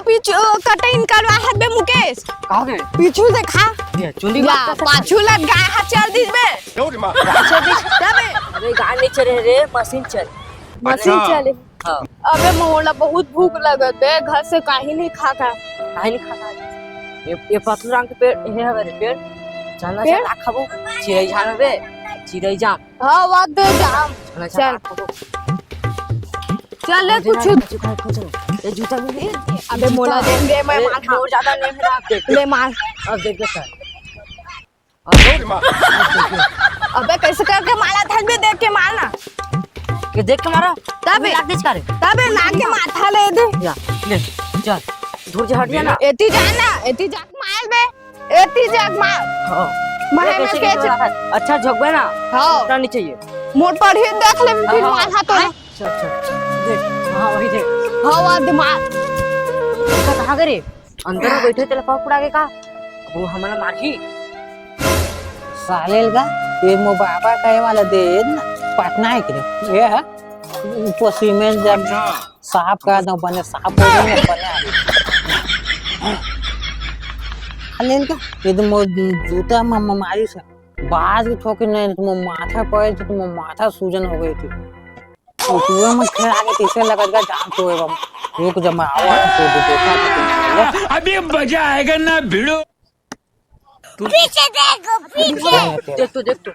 पीछू कटे निकलवा हाथ में मुकेश कहाँ गए? पीछू से खा ये चुली या मारता था। पाछू लग गाय हाथ चल दी में गाय चल दी? तबे अरे गाय नहीं चले रे, मशीन चल। मशीन चले। हाँ। अबे मोला बहुत भूख लगत बे, घर से काहे नहीं खाता। काहे नहीं खाता? ये पतलू रंग के पेड़ ये है रे पेड़। चलना पेड़? चल खाबो। चिड़ै जान बे, चिड़ै जान। हां बात दे जाम चलना चल। खाबो। चल ले कुछ ये जूता भी ले। अबे मोला दे दे मैं मार और ज्यादा नहीं मेरा देख। ले मार। अब देख सर। अबे कैसे करके मारा था बे, देख के मारना के देख के मारा तबे लाग दिस करे। तबे नाक के माथा ले दे या ले चल दूर से हट जा ना। एती जाना एती जाक मार बे, एती जाक मार। हां महे में के अच्छा झोकबे ना। हां उतना नहीं चाहिए। मोट पर ही देख ले फिर माथा तो चल देख। हां वही देख। हवा दिमाग उसका कहाँ करे अंदर में बैठे तेरे पाँव पुड़ा के का वो हमारा मारी सालेल का ये मो बाबा कहे वाला दे ना पटना है कि ये है ऊपर सीमेंट जब साफ कर दो बने साफ हो गए बने सालेल का ये तो मो जूता मम्मा मारी से बाहर की ठोके नहीं तो माथा पड़े तो तुम माथा सूजन हो गई थी तो मैं खेल आगे तीसरे लगा का जाम तो है रुक जब मैं आवा तो देखा अभी मजा आएगा ना भिड़ो। पीछे देखो पीछे देख तो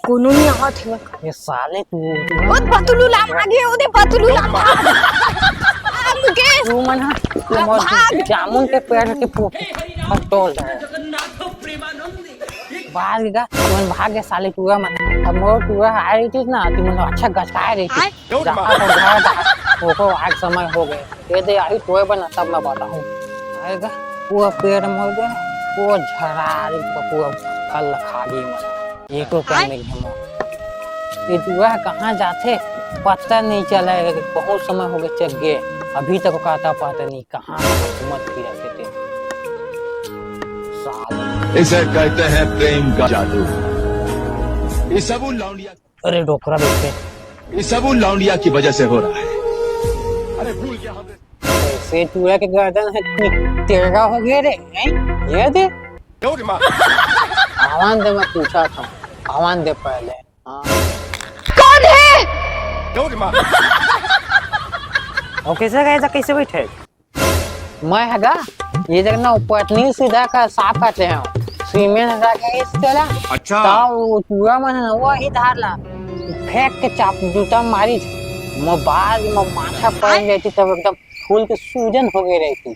कोनो नहीं हाथ है ये साले तू ओ पतलू ला आगे ओदे पतलू ला मुकेश तू मन भाग। जामुन के पेड़ के फटोल बाहर का मन भाग गया साले टूआ मन अब मोर टूआ आ रही थी ना तू मन अच्छा गचका रही थी वो आग समय हो गए ये दे आई टोए बना तब मैं बताऊं आएगा वो पेड़ में हो गया वो झरा रही पूरा फल खा गई मन एक तो करने के ये टूआ कहाँ जाते पता नहीं चला बहुत समय हो गया चल गए अभी तक कहता पता नहीं कहाँ मत फिर थे इसे कहते हैं प्रेम का जादू। ये सब उन लौंडिया अरे डोकरा देखते ये सब उन लौंडिया की वजह से हो रहा है। अरे भूल गया हमने ऐसे टूआ के गर्दन है तेरा हो गया रे ये दे आवान दे मैं पूछा था आवान दे पहले हाँ कौन है और कैसे गए कैसे बैठे मैं हैगा ये देखना पटनी सीधा का साफ काटते हैं सीमेंट हटा के इस चला अच्छा तो टूआ मन है वो ही धार ला फेंक के चाप जूता मारी मैं बाल में माथा पड़ गई थी तब एकदम फूल के सूजन हो गई रही थी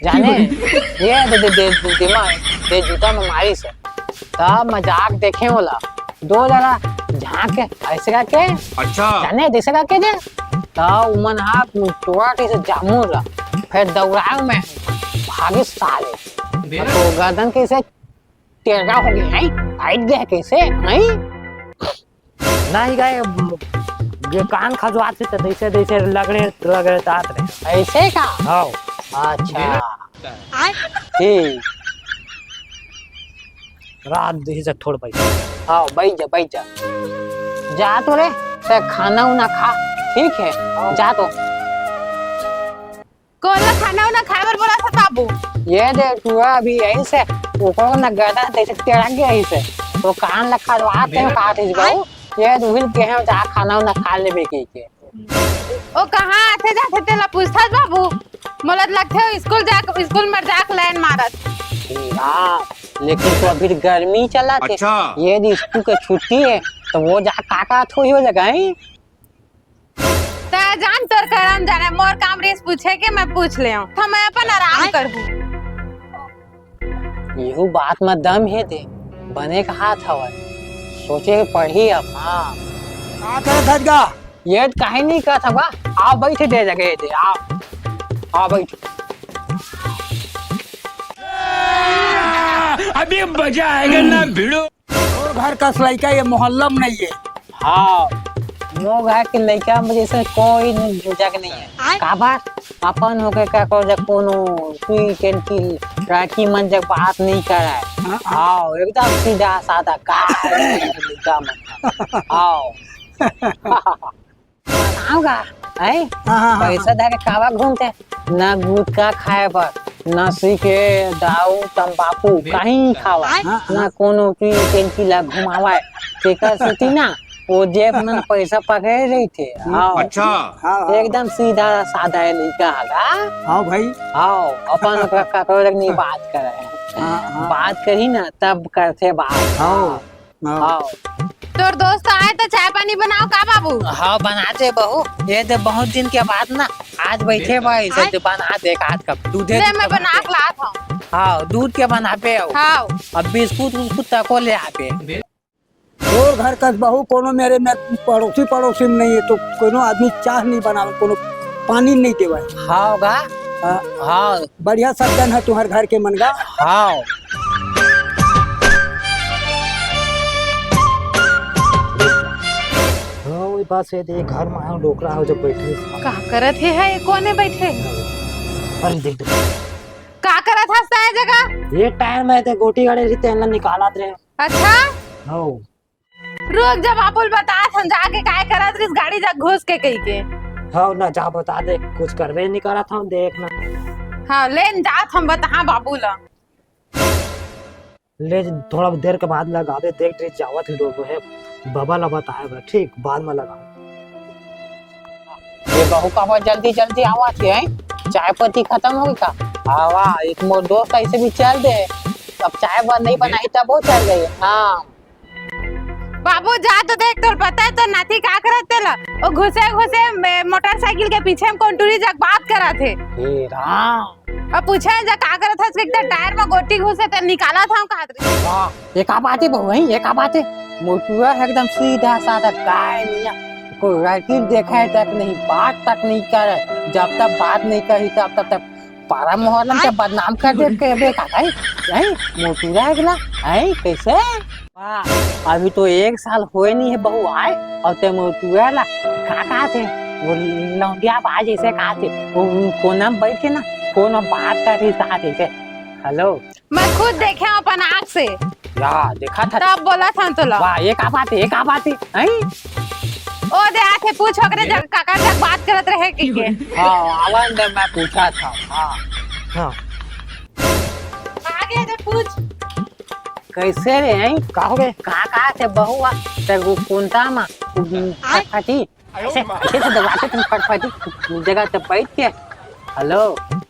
जाने ये दे दे जूता में मारी से तब मजाक देखे बोला दो जरा झांक के ऐसे करके अच्छा जाने जैसे करके दे तब मन हाथ टोरा से जामुन ला फिर दौड़ाऊ में भागे साले तो गर्दन कैसे टेढ़ा हो गया है हाइट गया कैसे नहीं नहीं गए ये कान खजवाते थे जैसे जैसे लगड़े तात रहे ऐसे का हाँ अच्छा ठीक रात ही से थोड़ पाई हाँ बैठ जा जा तो रे तो खाना उना खा ठीक है जा तो कौन ला खाना उना खाए बर बोला था बाबू ये दे तू अभी यहीं से ऊपर ना गर्दन जैसे टेढ़ा गया यहीं से तो कान लखा आते हैं काट इस बाबू ये दुहिल के हैं जा खाना उना खा ले बेके के ओ कहां आथे जाथे तेला पूछता बाबू मोला लगथे स्कूल में जाक लाइन मारत हाँ लेकिन तो अभी गर्मी चला थे अच्छा। ये दी स्कूल की छुट्टी है तो वो जा काका थोड़ी हो लगाई ता जान तोर करम जाने मोर काम रेस पूछे के मैं पूछ ले हूं तो मैं अपन आराम करहूं यहू बात में दम है दे बने का हाथ हवा सोचे पढ़ी अब हाँ क्या करे धजगा ये काहे नहीं का था बा आओ बैठे दे जगह दे आओ बैठ अभी मजा आएगा ना भिड़ो। और घर का लड़का ये मोहल्ला में नहीं है हाँ मोग है कि लड़का में जैसे कोई जग नहीं है का बात अपन हो गए का को जग कोनो सुई केन की राखी मन जग बात नहीं कर रहा है आओ एकदम सीधा साधा का लड़का में आओ आओगा है पैसा दे के कावा घूमते ना गुटखा खाए पर ना सीखे दाऊ तंबाकू कहीं खावा ना कोनो चीज टेंकी ला घुमावा तेकर सेती ना वो जेब में पैसा पकड़े रही थे। अच्छा एकदम सीधा साधा लड़का आगा। हाँ भाई आओ अपन ककरो लग नहीं बात करे बात करी ना तब करते बात। आओ तोर दोस्त आए तो चाय पानी बनाओ का बाबू। हाँ बनाते बहू ये तो बहुत दिन के बाद ना आज बैठे भाई से तो बनाते एक आध कप दूध ले मैं बना के लात हूँ। हाँ दूध के बनाते हो हाँ अब बिस्कुट उस्कुट तको ले आते। और घर का बहू कोनो मेरे में पड़ोसी में नहीं है तो कोनो आदमी चाह नहीं बनावे कोनो पानी नहीं देवा। हाँ होगा हाँ बढ़िया सज्जन है तुम्हारे घर के मनगा। हाँ हाँ वही बात से देख घर में आया डोकरा हो जब बैठे का करत है ये कोने बैठे अरे देख का करत हंसता है जगह। ये टाइम में ते गोटी गाड़ी रही तेल निकालत रहे। अच्छा हाँ रुक जब आपुल बता हम जाके काय करत रही गाड़ी जा घुस के कही के। हाँ ना जा बता दे कुछ करवे निकाला था देखना। हाँ लेन जात हम बता बाबू ला ले थोड़ा देर के बाद लगा दे देख रही जावत ही डोबो है बाबा ला बताएगा ठीक बाद में लगा। ये बहू का बहुत जल्दी जल्दी आवा थे चाय पत्ती खत्म हो गई का आवा एक मोर दोस्त ऐसे भी चल दे अब चाय बंद नहीं बनाई तब वो चल गई। हाँ बाबू जा तो देख तो पता है तो नाती का करत तेला वो घुसे घुसे मोटरसाइकिल के पीछे हम कंटूरी जग बात करा थे। हे राम अब पूछे जा का करत था उसके टायर में गोटी घुसे ते निकाला था हम कहा थे। वाह ये का बात है बहू ये का बात है मोटुआ एकदम सीधा साधा काय नहीं कोई राइटिंग देखा है तक नहीं बात तक नहीं कर जब तक बात नहीं करी तब तक पारा मोहल्ला से बदनाम कर दे के देखा है मोटुआ अगला है कैसे। वाह अभी तो 1 साल हुए नहीं है बहू आए और ते मोटुआ ला कहा थे वो लौंडिया बाज ऐसे कहा थे वो कोना में बैठ के ना कोना बात कर रही कहा थे हेलो मैं खुद देखे हूं अपन आँख से या देखा था तब बोला था तो ला। वाह ये का बात है हैं ओ दे आके पूछ ओकरे जग काका जग बात करत रहे के। हाँ आवाज दे मैं पूछा था। हाँ हाँ आगे दे पूछ कैसे रे हैं कहोगे कहा से बहुआ तेरे कोनता में फटफटी ऐसे ऐसे से दबाते तुम फटफटी जगह पे बैठ के हेलो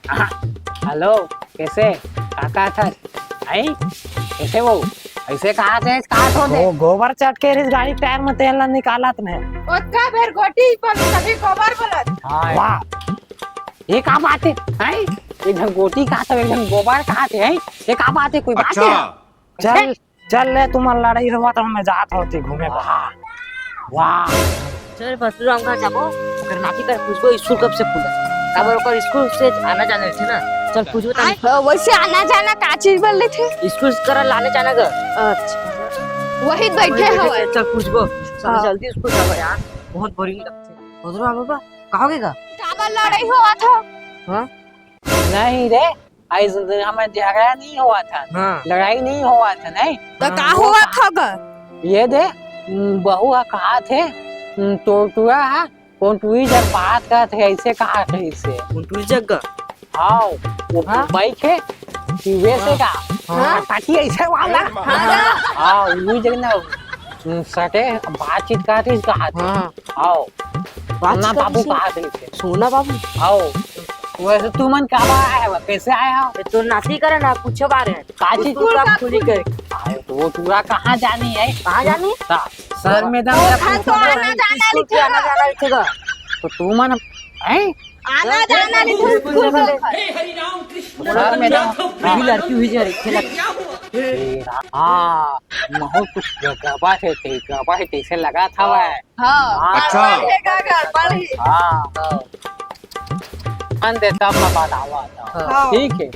हेलो कैसे काका था आई कैसे वो ऐसे कहा थे कहा तो दे गोबर चट के इस गाड़ी टायर में तेल ना निकाला तुमने। ओका बेर गोटी पर कभी गोबर बोलत। हाँ वाह ये का बात है एक ढंग गोटी कहा था एक ढंग गोबर कहा थे ये का बात है कोई बात है। चल चल ले तुम्हार लड़ाई हुआ तो मैं जात होती घूमे वाह चल बस हम कहाँ जाबो ओकर नाती कर पूछबो स्कूल कब से खुला काबर ओकर स्कूल से आना जाना थे ना चल पूछबो ता वैसे आना जाना का चीज बोल रहे थे स्कूल कर लाने जाना ग अच्छा वही बैठे हवे चल पूछबो चल जल्दी स्कूल जाबो यार बहुत बोरिंग लगते उधर आ बाबा कहोगे का काबर लड़ाई हुआ था। हां नहीं रे आज हमें झगड़ा नहीं हुआ था हां लड़ाई नहीं हुआ था नहीं तो का हुआ था ग ये दे बहू कहा थे टोटुआ कौन तू जब बात कर थे ऐसे कहा थे इसे उनकी जगह हाँ वो बाइक है टीवी से का हाँ पार्टी ऐसे वाला हाँ वो जगह ना सटे बातचीत कर थे कहा थे आओ सोना बाबू कहा थे इसे सोना बाबू आओ वैसे तू मन कब आया है कैसे आया हो तो नाती करे ना पूछो बारे काची स्कूल का खुली कर आए तो वो पूरा कहाँ जानी है कहां जानी सर में दम तो आना जाना स्कूल के आना जाना लिखेगा तो तू मन है आना जाना लिखे स्कूल में सर में दम भी लड़की हुई जा रही खेला हाँ बहुत कुछ गड़बड़ है गड़बड़ है कैसे लगा था वह हां अच्छा बढ़ेगा घर बढ़ी हाँ अंदर तब मैं बात आवा था ठीक है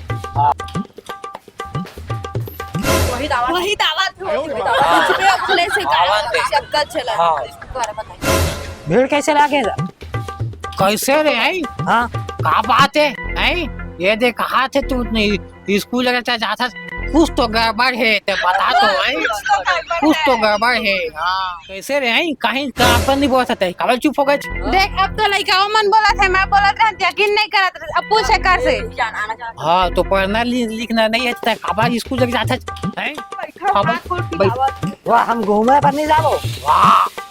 वही दावा वही दावत हो कुछ भी अपने से शब्द चला हाँ इसको बारे बताइए भीड़ कैसे लागे कैसे रे आई हाँ का बात है हैं ये देख कहा थे तू नहीं स्कूल अगर जाता कुछ तो गड़बड़ है तो बता तो है कुछ तो गड़बड़ है हाँ कैसे रे हैं कहीं कहाँ पर नहीं बोल सकते कब चुप हो गए देख अब तो लड़का मन बोला था मैं बोला था यकीन नहीं करा था अब पूछ कर से हाँ तो पढ़ना लिखना नहीं है तो खबर स्कूल तक जाता है वाह हम घूमे पर नहीं जाबो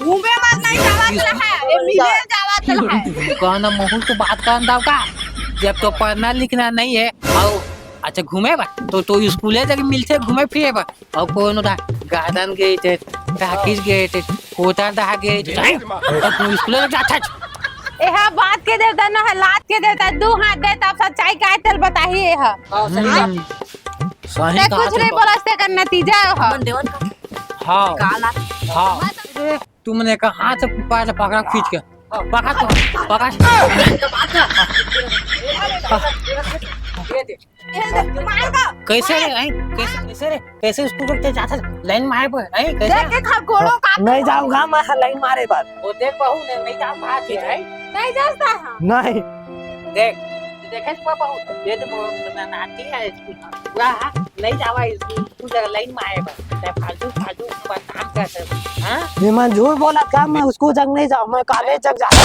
घूमे मत नहीं जावत है ये मिले जावत है कहना महूल तो बात कर दाव का जब तो पढ़ना लिखना नहीं है और अच्छा घूमे बा तो स्कूले जगह मिलते घूमे फिरे बा और कौन गार्डन गए थे टाकिस गए थे होटल रहा गए थे तो स्कूले तक जाता एहा बात के देवता न है लात के देवता दो हाथ दे तब सच्चाई का चल बताही एहा सही ते कहा कुछ नहीं बोला से का नतीजा है हाँ हाँ तुमने कहा हाथ से पैर पकड़ा खींच के पकड़ तो पकड़ कैसे रे कैसे रे कैसे स्कूल तक जाता लाइन मारे पर कैसे देख के खड़कोड़ो का नहीं जाऊंगा मैं लाइन मारे पर वो देख बहू नहीं जा भाग है नहीं जाता है नहीं देख देखे बहू ये तो नाती है वाह नहीं जावा स्कूल जगह लाइन मारे पर फालतू फालतू काम करते हां ये मैं झूठ बोला क्या मैं उसको जग नहीं जाऊँ मैं कॉलेज जग जाऊँ